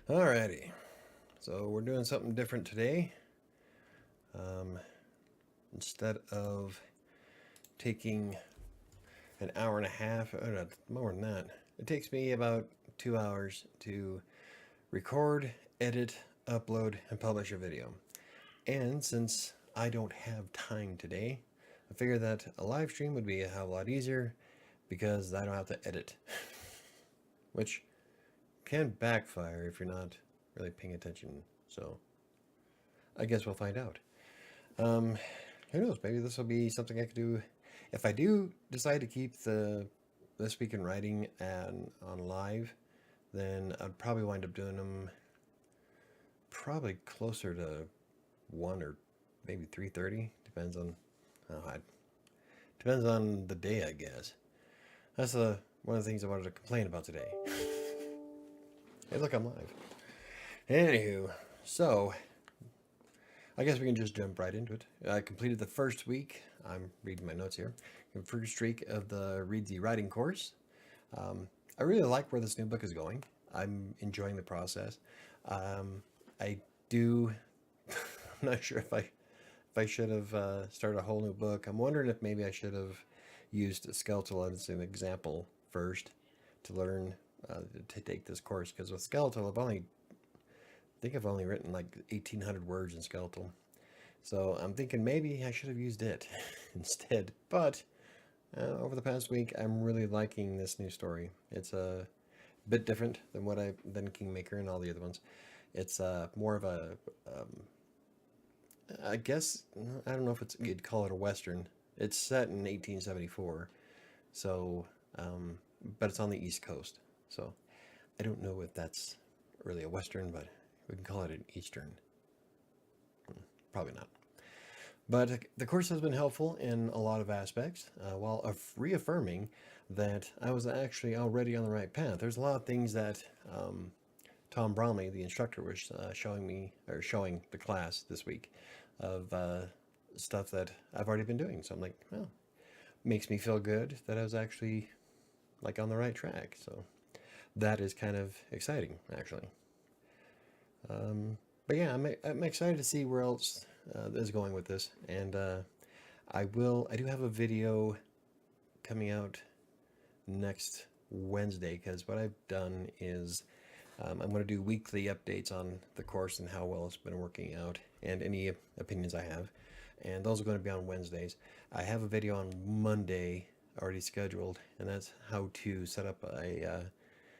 Alrighty, so we're doing something different today. Um, Instead of taking an hour and a half, or no, more than that, it takes me about 2 hours to record, edit, upload, and publish a video. And since I don't have time today, I figured that a live stream would be a hell of a lot easier because I don't have to edit, which can backfire if you're not really paying attention. So I guess we'll find out. Um, who knows? Maybe this will be something I could do. If I do decide to keep the This Week in Writing and on live, then I'd probably wind up doing them probably closer to 1 or maybe 3:30. Oh, depends on the day, I guess. That's one of the things I wanted to complain about today. Hey, look, I'm live. Anywho, so I guess we can just jump right into it. I completed the first week. I'm reading my notes here. The first week of the Read the Writing course. I really like where this new book is going. I'm enjoying the process. I do. I'm not sure if I should have started a whole new book. I'm wondering if maybe I should have used a skeletal as an example first to learn to take this course. Because with skeletal, I've only written like 1,800 words in skeletal. So I'm thinking maybe I should have used it instead. But over the past week, I'm really liking this new story. It's a bit different than Kingmaker and all the other ones. It's more of a, I guess, I don't know if you'd call it a Western. It's set in 1874, so, but it's on the East Coast. So I don't know if that's really a Western, but we can call it an Eastern. Probably not. But the course has been helpful in a lot of aspects, while reaffirming that I was actually already on the right path. There's a lot of things that Tom Bromley, the instructor, was showing the class this week of stuff that I've already been doing. So I'm like, well, makes me feel good that I was actually like on the right track. So that is kind of exciting, actually. But yeah, I'm excited to see where else is going with this, and I do have a video coming out next Wednesday because what I've done is I'm going to do weekly updates on the course and how well it's been working out and any opinions I have, and those are going to be on Wednesdays. I have a video on Monday already scheduled, and that's how to set up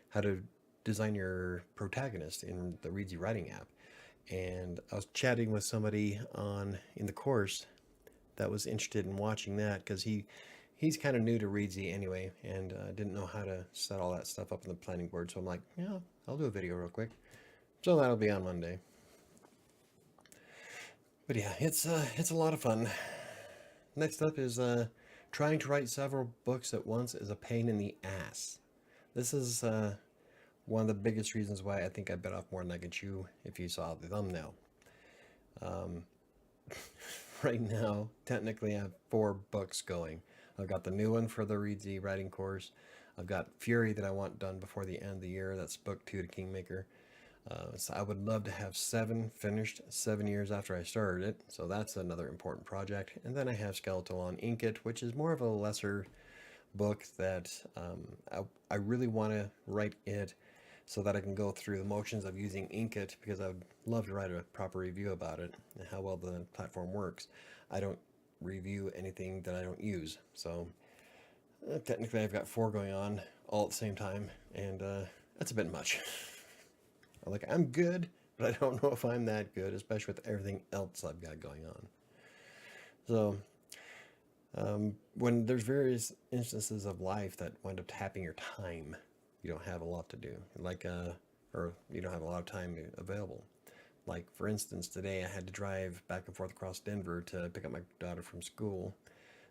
how to design your protagonist in the Readsy Writing app. And I was chatting with somebody in the course that was interested in watching that because he's kind of new to Readsy anyway, and didn't know how to set all that stuff up in the planning board. So I'm like, yeah, I'll do a video real quick. So that'll be on Monday. But yeah, it's a lot of fun. Next up is trying to write several books at once is a pain in the ass. This is one of the biggest reasons why I think I bit off more than I could chew if you saw the thumbnail. Um, right now, technically, I have 4 books going. I've got the new one for the Read the Writing course. I've got Fury that I want done before the end of the year. That's book 2 to Kingmaker. So I would love to have 7 finished 7 years after I started it. So that's another important project. And then I have Skeletal on Inkitt, which is more of a lesser book that I really want to write it so that I can go through the motions of using Inkitt, because I would love to write a proper review about it and how well the platform works. I don't review anything that I don't use, so technically I've got 4 going on all at the same time, and that's a bit much. Like, I'm good, but I don't know if I'm that good, especially with everything else I've got going on. So when there's various instances of life that wind up tapping your time, you don't have a lot to do, or you don't have a lot of time available. Like, for instance, today I had to drive back and forth across Denver to pick up my daughter from school,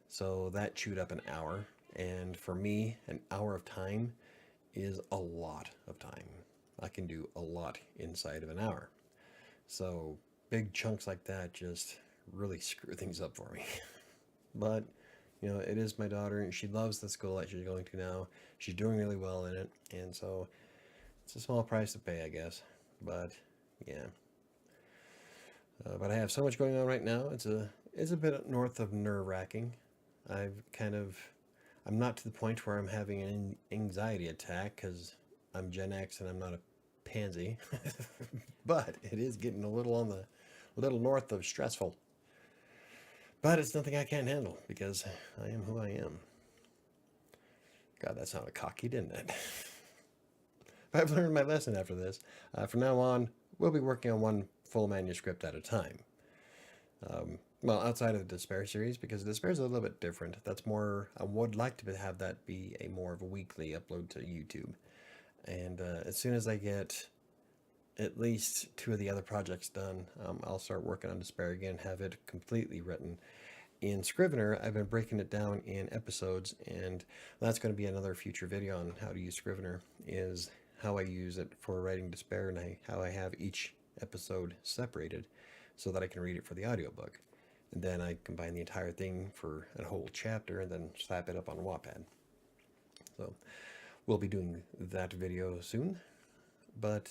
so that chewed up an hour. And for me, an hour of time is a lot of time. I can do a lot inside of an hour. So big chunks like that just really screw things up for me. But it is my daughter, and she loves the school that she's going to now. She's doing really well in it, and so it's a small price to pay, I guess. But yeah, but I have so much going on right now. It's a bit north of nerve-wracking. I'm not to the point where I'm having an anxiety attack because I'm Gen X and I'm not a pansy, but it is getting a little north of stressful. But it's nothing I can't handle because I am who I am. God, that sounded cocky, didn't it? I've learned my lesson after this. From now on, we'll be working on one full manuscript at a time. Well, outside of the Despair series, because Despair is a little bit different. That's more, I would like to have that be a more of a weekly upload to YouTube. And as soon as I get at least 2 of the other projects done, I'll start working on Despair again, have it completely written. In Scrivener, I've been breaking it down in episodes, and that's going to be another future video on how to use Scrivener, is how I use it for writing Despair and how I have each episode separated so that I can read it for the audiobook. And then I combine the entire thing for a whole chapter and then slap it up on Wattpad. So we'll be doing that video soon. But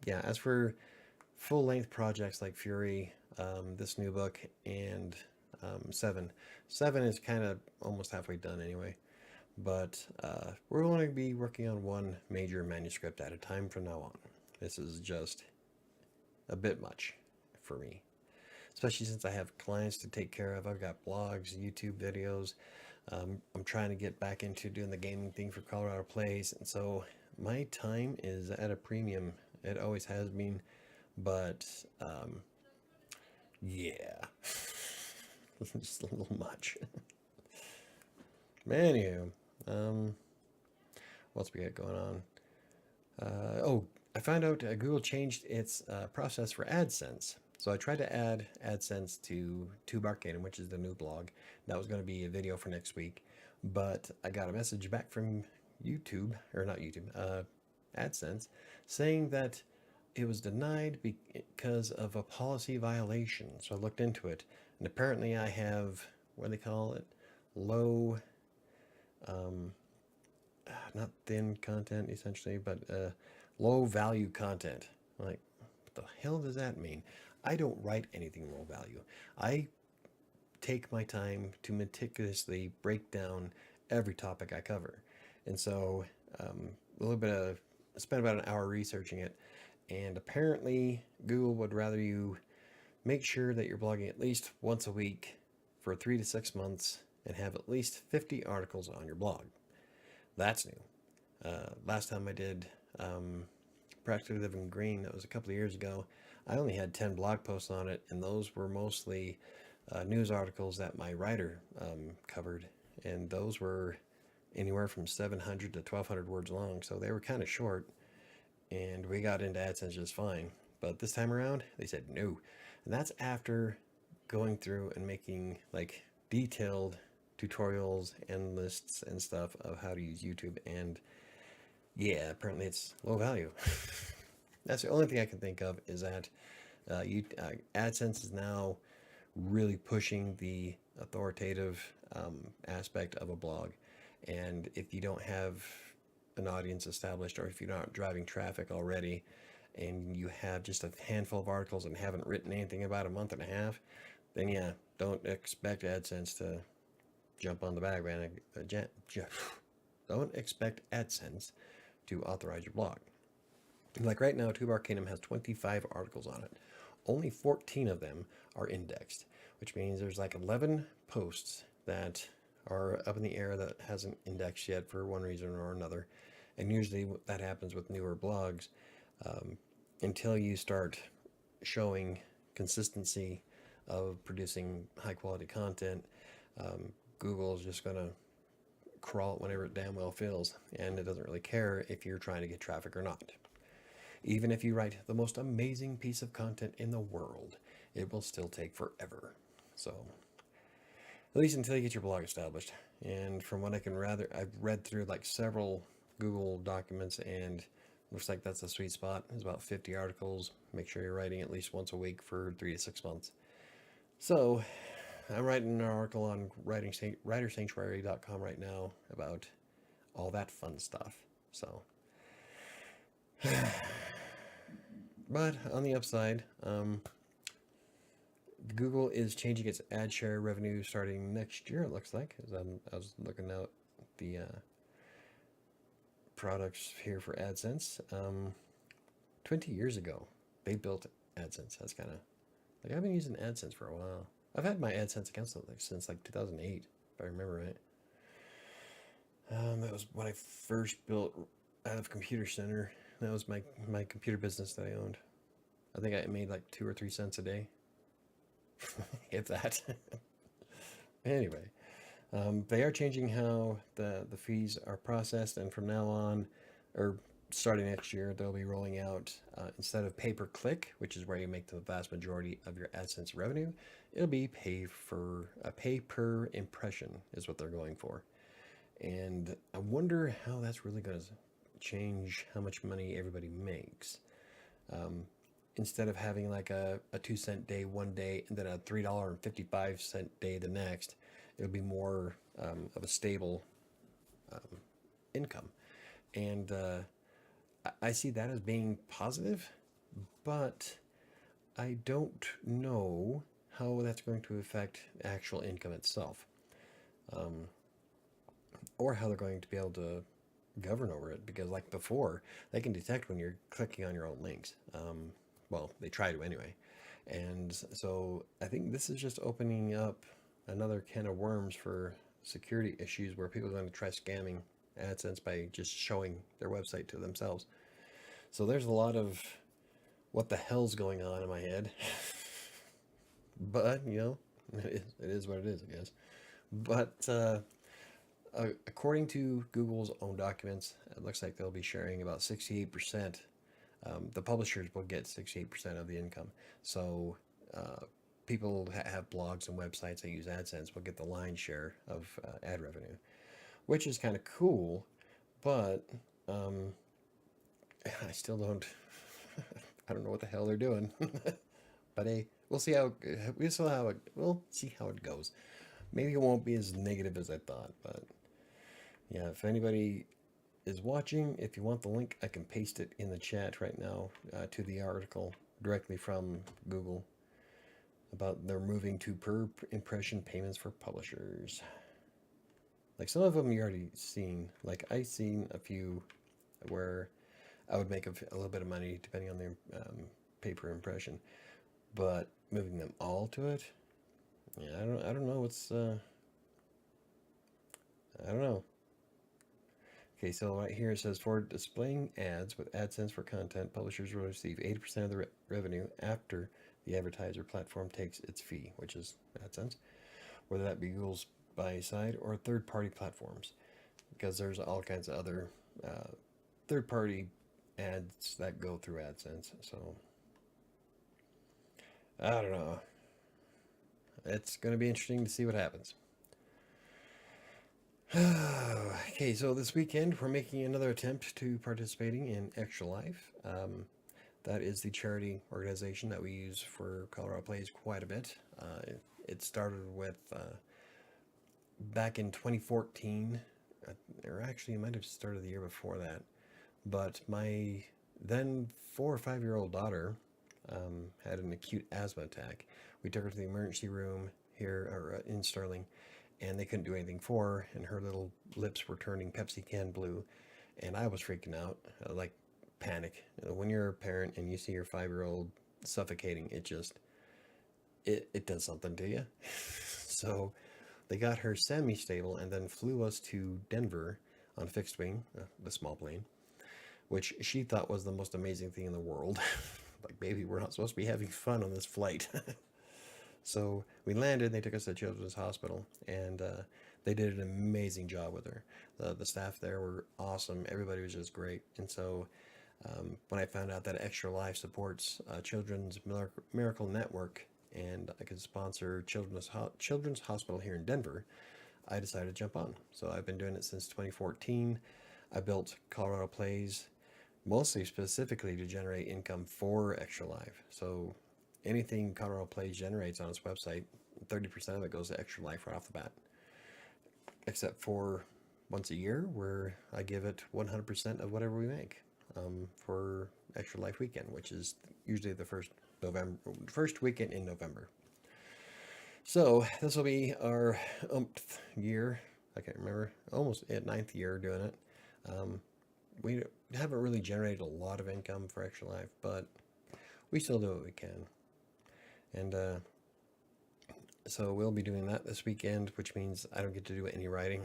yeah, as for full-length projects like Fury, this new book, and 7. 7 is kind of almost halfway done anyway. But we're going to be working on one major manuscript at a time from now on. This is just a bit much for me, especially since I have clients to take care of. I've got blogs, YouTube videos. I'm trying to get back into doing the gaming thing for Colorado Plays, and so my time is at a premium. It always has been, but yeah, just a little much. Anywho, what's we got going on? Oh, I found out Google changed its process for AdSense. So I tried to add AdSense to Tube Arcanum, which is the new blog. That was going to be a video for next week, but I got a message back from YouTube, or not YouTube, AdSense, saying that it was denied because of a policy violation. So I looked into it, and apparently I have, what do they call it? Low, not thin content essentially, but low value content. Like, what the hell does that mean? I don't write anything low value. I take my time to meticulously break down every topic I cover. And so I spent about an hour researching it, and apparently Google would rather you make sure that you're blogging at least once a week for 3 to 6 months and have at least 50 articles on your blog. That's new. Last time I did Practically Living Green, that was a couple of years ago, I only had 10 blog posts on it, and those were mostly news articles that my writer covered, and those were anywhere from 700 to 1200 words long, so they were kind of short, and we got into AdSense just fine. But this time around, they said no, and that's after going through and making like detailed tutorials and lists and stuff of how to use YouTube, and yeah, apparently it's low value. That's the only thing I can think of, is that AdSense is now really pushing the authoritative aspect of a blog. And if you don't have an audience established, or if you're not driving traffic already, and you have just a handful of articles and haven't written anything about a month and a half, then yeah, don't expect AdSense to jump on the bandwagon. Don't expect AdSense to authorize your blog. Like right now, Tube Arcanum has 25 articles on it. Only 14 of them are indexed, which means there's like 11 posts that are up in the air that hasn't indexed yet for one reason or another. And usually that happens with newer blogs. Until you start showing consistency of producing high quality content, Google is just going to crawl it whenever it damn well feels, and it doesn't really care if you're trying to get traffic or not. Even if you write the most amazing piece of content in the world, it will still take forever. So, at least until you get your blog established. And from what I can I've read through like several Google documents, and looks like that's the sweet spot. It's about 50 articles. Make sure you're writing at least once a week for 3 to 6 months. So, I'm writing an article on WriterSanctuary.com right now about all that fun stuff. So, But on the upside, Google is changing its ad share revenue starting next year, it looks like. As I was looking out the products here for AdSense. 20 years ago, they built AdSense. That's kind of like I've been using AdSense for a while. I've had my AdSense account since like 2008, if I remember right. That was when I first built out of Computer Center. That was my computer business that I owned. I think I made like 2 or 3 cents a day, if that. Anyway, they are changing how the fees are processed, and from now on, or starting next year, they'll be rolling out instead of pay per click, which is where you make the vast majority of your AdSense revenue, it'll be pay per impression is what they're going for. And I wonder how that's really going to change how much money everybody makes. Um, Instead of having like a 2 cent day one day and then a $3.55 day the next, it'll be more of a stable um, income. And I see that as being positive, but I don't know how that's going to affect actual income itself, um, or how they're going to be able to govern over it. Because, like before, they can detect when you're clicking on your own links. Well, they try to anyway. And so I think this is just opening up another can of worms for security issues where people are going to try scamming AdSense by just showing their website to themselves. So there's a lot of what the hell's going on in my head. But, it is what it is, I guess. But according to Google's own documents, it looks like they'll be sharing about 68%. The publishers will get 68% of the income. So people who have blogs and websites that use AdSense will get the lion's share of ad revenue, which is kind of cool. But I still don't. I don't know what the hell they're doing. But hey, we'll see we'll see how it goes. Maybe it won't be as negative as I thought, but yeah, if anybody is watching, if you want the link, I can paste it in the chat right now to the article directly from Google about they're moving to per impression payments for publishers. Like some of them you already seen. Like I seen a few where I would make a little bit of money depending on the pay per impression, but moving them all to it, yeah, I don't know. I don't know. Okay, so right here it says for displaying ads with AdSense for content, publishers will receive 80% of the revenue after the advertiser platform takes its fee, which is AdSense, whether that be Google's buy side or third-party platforms, because there's all kinds of other third-party ads that go through AdSense. So I don't know. It's going to be interesting to see what happens. Okay, so this weekend we're making another attempt to participating in Extra Life. That is the charity organization that we use for Colorado Plays quite a bit. It started with back in 2014, or actually it might have started the year before that. But my then 4 or 5 year old daughter had an acute asthma attack. We took her to the emergency room here or in Sterling, and they couldn't do anything for her, and her little lips were turning Pepsi can blue, and I was freaking out, like panic. When you're a parent and you see your 5 year old suffocating, it does something to you. So they got her semi-stable and then flew us to Denver on a fixed wing, the small plane, which she thought was the most amazing thing in the world. Like, baby, we're not supposed to be having fun on this flight. So we landed, they took us to Children's Hospital, and they did an amazing job with her. The staff there were awesome. Everybody was just great. And so when I found out that Extra Life supports Children's Miracle Network and I could sponsor Children's Hospital here in Denver, I decided to jump on. So I've been doing it since 2014. I built Colorado Plays mostly specifically to generate income for Extra Life. So anything Colorado Plays generates on its website, 30% of it goes to Extra Life right off the bat. Except for once a year where I give it 100% of whatever we make for Extra Life weekend, which is usually the first weekend in November. So this will be our umpth year. I can't remember, almost at 9th year doing it. We haven't really generated a lot of income for Extra Life, but we still do what we can. And so we'll be doing that this weekend, which means I don't get to do any writing,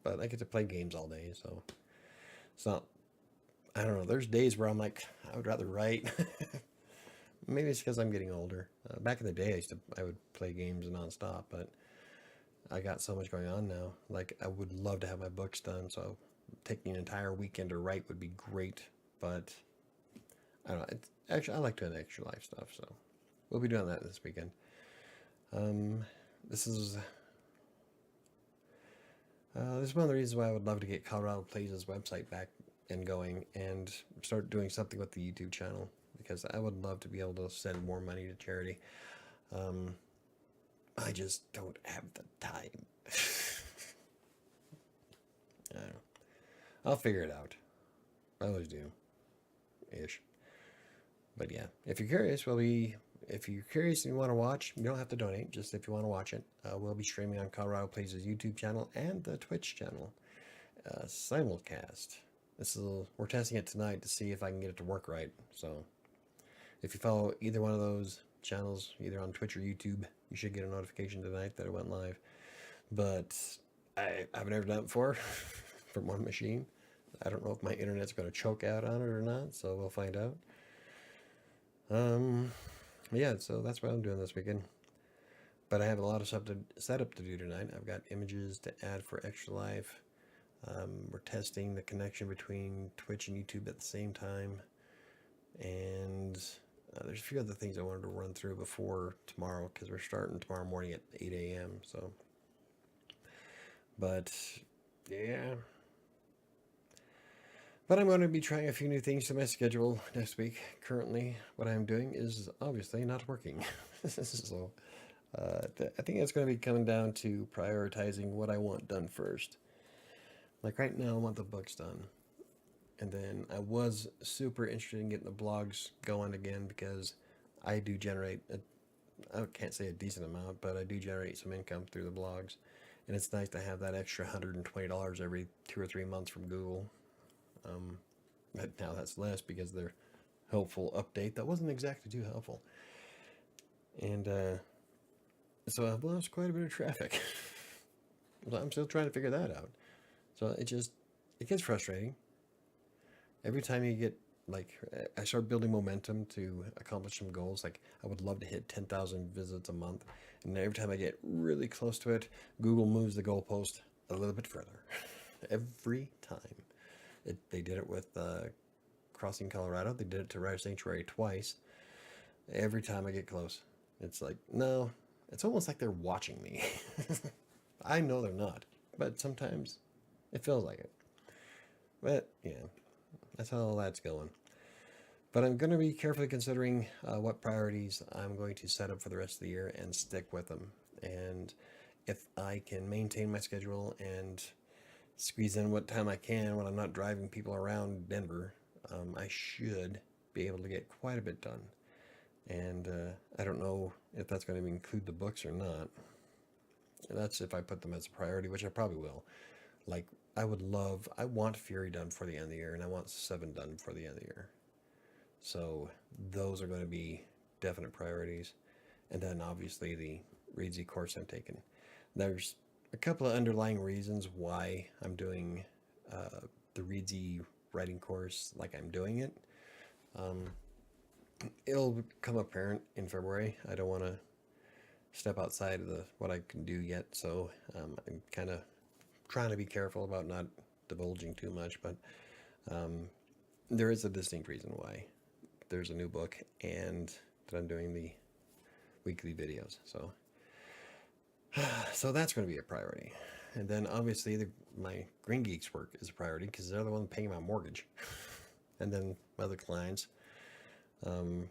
but I get to play games all day. So it's not, I don't know. There's days where I'm like, I would rather write. Maybe it's because I'm getting older. Back in the day, I would play games nonstop, but I got so much going on now. Like, I would love to have my books done, so taking an entire weekend to write would be great. But I don't know. Actually, I like doing Extra Life stuff, so we'll be doing that this weekend. This is one of the reasons why I would love to get Colorado Plays' website back and going and start doing something with the YouTube channel, because I would love to be able to send more money to charity. I just don't have the time. I don't know. I'll figure it out. I always do. Ish. But yeah, if you're curious, if you're curious and you want to watch, you don't have to donate, just if you want to watch it. We'll be streaming on Colorado Plays' YouTube channel and the Twitch channel. Simulcast. We're testing it tonight to see if I can get it to work right. So if you follow either one of those channels, either on Twitch or YouTube, you should get a notification tonight that it went live. But I've never done it before from one machine. I don't know if my internet's going to choke out on it or not, so we'll find out. Yeah, so that's what I'm doing this weekend. But I have a lot of stuff to set up to do tonight. I've got images to add for Extra Life. We're testing the connection between Twitch and YouTube at the same time. And there's a few other things I wanted to run through before tomorrow, because we're starting tomorrow morning at 8 a.m. So, but yeah. But I'm going to be trying a few new things to my schedule next week. Currently, what I'm doing is obviously not working. So I think it's going to be coming down to prioritizing what I want done first. Like right now, I want the books done. And then I was super interested in getting the blogs going again, because I do generate, I can't say a decent amount, but I do generate some income through the blogs. And it's nice to have that extra $120 every 2 or 3 months from Google. But now that's less because their helpful update that wasn't exactly too helpful. And so I've lost quite a bit of traffic. I'm still trying to figure that out. So it gets frustrating. Every time you get, like, I start building momentum to accomplish some goals. Like, I would love to hit 10,000 visits a month. And every time I get really close to it, Google moves the goalpost a little bit further. Every time. They did it with Crossing Colorado. They did it to WriterSanctuary twice. Every time I get close, it's like, no, it's almost like they're watching me. I know they're not, but sometimes it feels like it. But yeah, that's how all that's going. But I'm going to be carefully considering what priorities I'm going to set up for the rest of the year and stick with them. And if I can maintain my schedule and squeeze in what time I can when I'm not driving people around Denver, I should be able to get quite a bit done. And I don't know if that's going to include the books or not. That's if I put them as a priority, which I probably will. Like, I want Fury done before the end of the year, and I want 7 done before the end of the year. So those are going to be definite priorities. And then obviously the Reedsy course I'm taking. There's a couple of underlying reasons why I'm doing the Reedsy writing course like I'm doing it. It'll become apparent in February. I don't want to step outside of what I can do yet, so I'm kind of trying to be careful about not divulging too much, but there is a distinct reason why there's a new book and that I'm doing the weekly videos. So that's going to be a priority. And then obviously my Green Geeks work is a priority because they're the one paying my mortgage. And then my other clients. And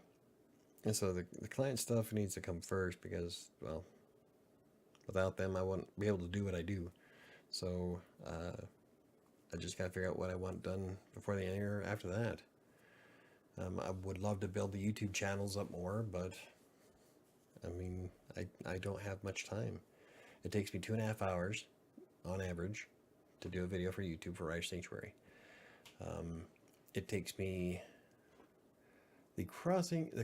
so the client stuff needs to come first because, well, without them I wouldn't be able to do what I do. So I just got to figure out what I want done before the end of the year after that. I would love to build the YouTube channels up more, but I mean, I don't have much time. It takes me 2.5 hours on average to do a video for YouTube for WriterSanctuary. It takes me the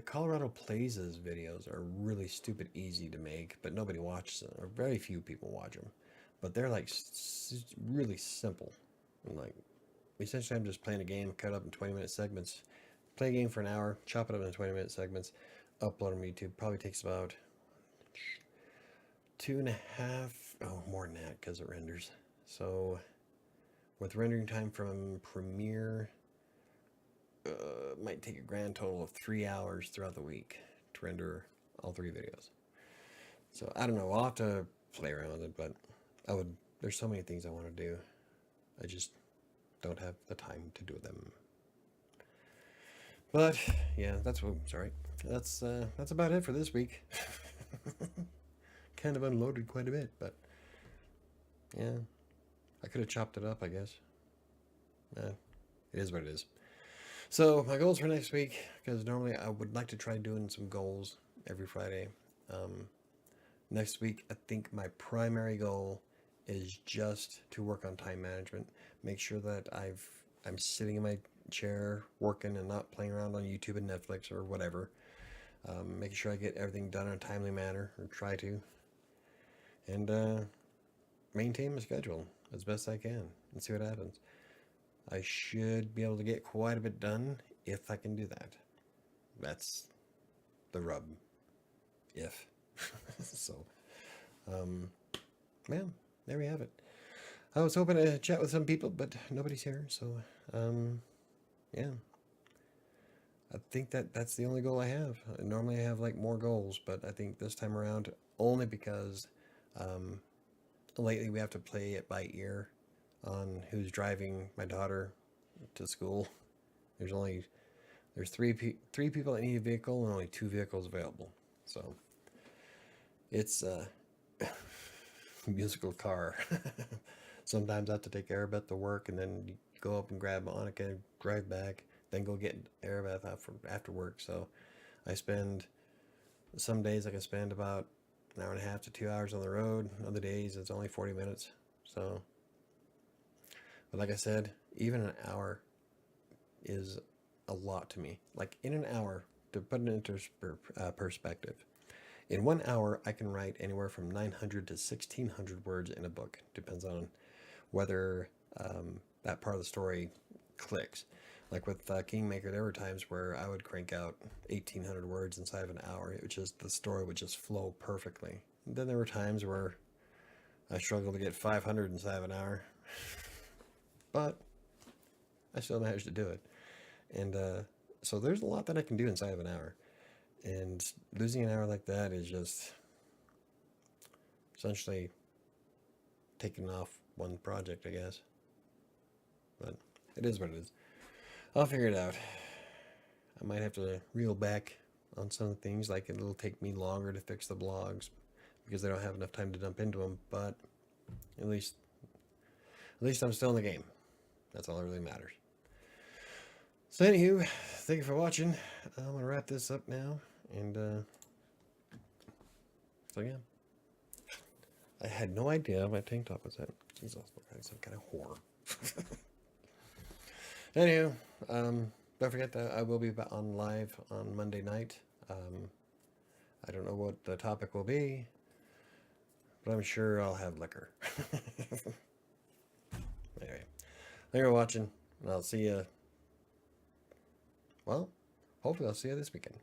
Colorado Plazas videos are really stupid easy to make, but nobody watches them, or very few people watch them. But they're like really simple. And like, essentially, I'm just playing a game, cut up in 20-minute segments. Play a game for an hour, chop it up into 20-minute segments, upload them to YouTube. Probably takes about 2.5, oh, more than that because it renders. So, with rendering time from Premiere, might take a grand total of 3 hours throughout the week to render all 3 videos. So I don't know. I'll have to play around with it, but there's so many things I want to do. I just don't have the time to do them. But yeah, that's about it for this week. Kind of unloaded quite a bit, but yeah, I could have chopped it up, I guess. It is what it is. So my goals for next week, because normally I would like to try doing some goals every Friday. Next week, I think my primary goal is just to work on time management. Make sure that I'm sitting in my chair working and not playing around on YouTube and Netflix or whatever. Making sure I get everything done in a timely manner, or try to, and maintain my schedule as best I can and see what happens. I should be able to get quite a bit done if I can do that. That's the rub. If. So, yeah, there we have it. I was hoping to chat with some people, but nobody's here. So, yeah. I think that's the only goal I have. Normally I have like more goals, but I think this time around, only because lately we have to play it by ear on who's driving my daughter to school. There's three people that need a vehicle and only 2 vehicles available. So it's a musical car. Sometimes I have to take Arabeth to work and then go up and grab Monica, drive back, then go get Arabeth after work. So some days I can spend about an hour and a half to 2 hours on the road. Other days it's only 40 minutes. So, but like I said, even an hour is a lot to me. Like in an hour, to put it into perspective, in 1 hour I can write anywhere from 900 to 1,600 words in a book. Depends on whether that part of the story clicks. Like with Kingmaker, there were times where I would crank out 1,800 words inside of an hour. The story would just flow perfectly. And then there were times where I struggled to get 500 inside of an hour, but I still managed to do it. And so there's a lot that I can do inside of an hour. And losing an hour like that is just essentially taking off one project, I guess. But it is what it is. I'll figure it out. I might have to reel back on some things, like it'll take me longer to fix the blogs because I don't have enough time to dump into them, but at least I'm still in the game. That's all that really matters. So anywho, thank you for watching. I'm going to wrap this up now, and so yeah. I had no idea my tank top was that. Jesus, look like some kind of whore. Anywho, don't forget that I will be on live on Monday night. I don't know what the topic will be, but I'm sure I'll have liquor. Anyway, thank you for watching, and I'll see you. Well, hopefully I'll see you this weekend.